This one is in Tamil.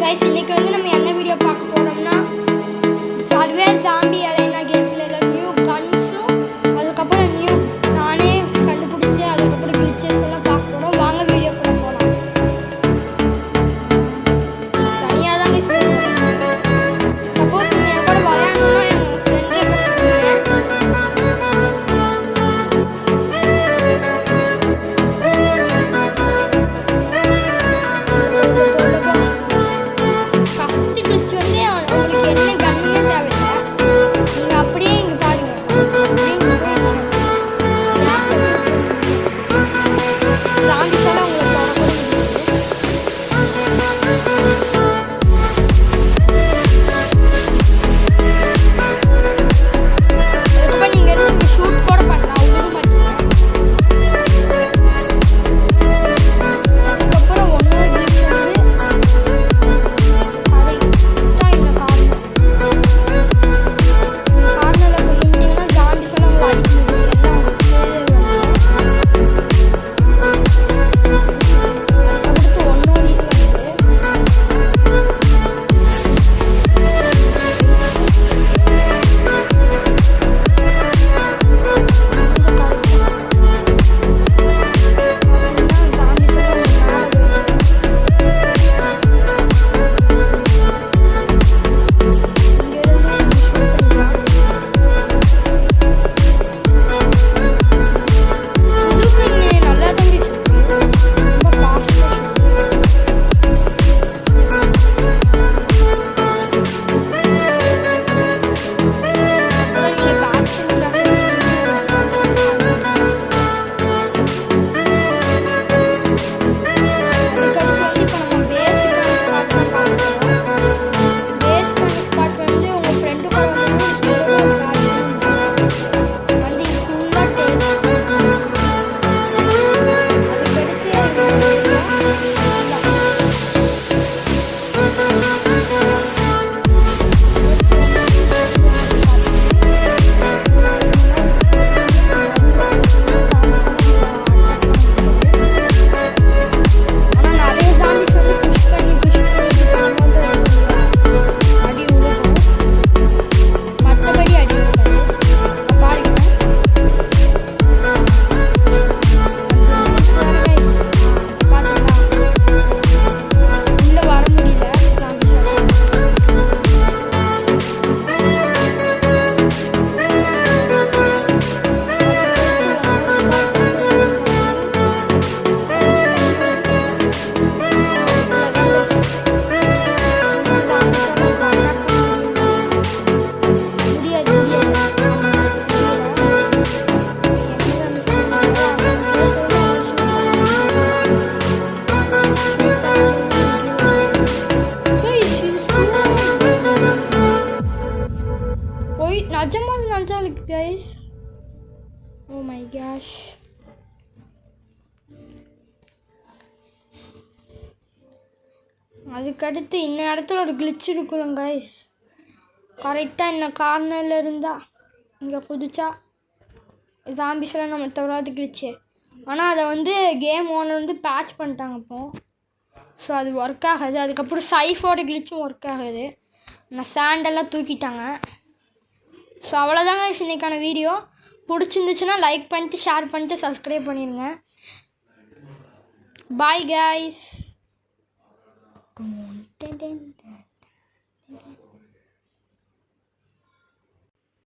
கைஸ் இன்னைக்கு வந்து நம்ம என்ன வீடியோ பார்க்க போறோம்னா சர்வே ஜாம்பி அரேனா கேம் பிளேல நியூ கன்ஸும் அதுக்கப்புறம் நியூ நானே கண்டுபிடிச்சு அதுக்கப்புறம் கிளிச்சஸ் எல்லாம் பார்க்க போறோம். வாங்க வீடியோக்குள்ள போகலாம். தனியாக தான் சப்போஸ் நீங்கள் என் கூட விளையாடணும்னா எங்கள் ஃப்ரெண்ட் நிஜமாக நல்லா இருக்கு கைஸ். Oh my cash. அதுக்கடுத்து இன்ன இடத்துல ஒரு கிளிச் இருக்குல்ல கைஸ். கரெக்டாக இந்த கார்னரில் இருந்தால் இங்கே குதிச்சா ஜாம்பிஸ்லாம் நம்ம தவிராது கிளிச்சு. ஆனால் அதை வந்து கேம் ஓனர் வந்து பேட்ச் பண்ணிட்டாங்க இப்போ. ஸோ அது ஒர்க் ஆகாது. அதுக்கப்புறம் சைஃபோட கிளிச்சும் ஒர்க் ஆகுது. நான் சாண்டெல்லாம் தூக்கிட்டாங்க. ஸோ அவ்வளோதாங்க இன்னைக்கான வீடியோ. பிடிச்சிருந்துச்சுன்னா லைக் பண்ணிட்டு ஷேர் பண்ணிட்டு சப்ஸ்கிரைப் பண்ணிடுங்க. Bye guys.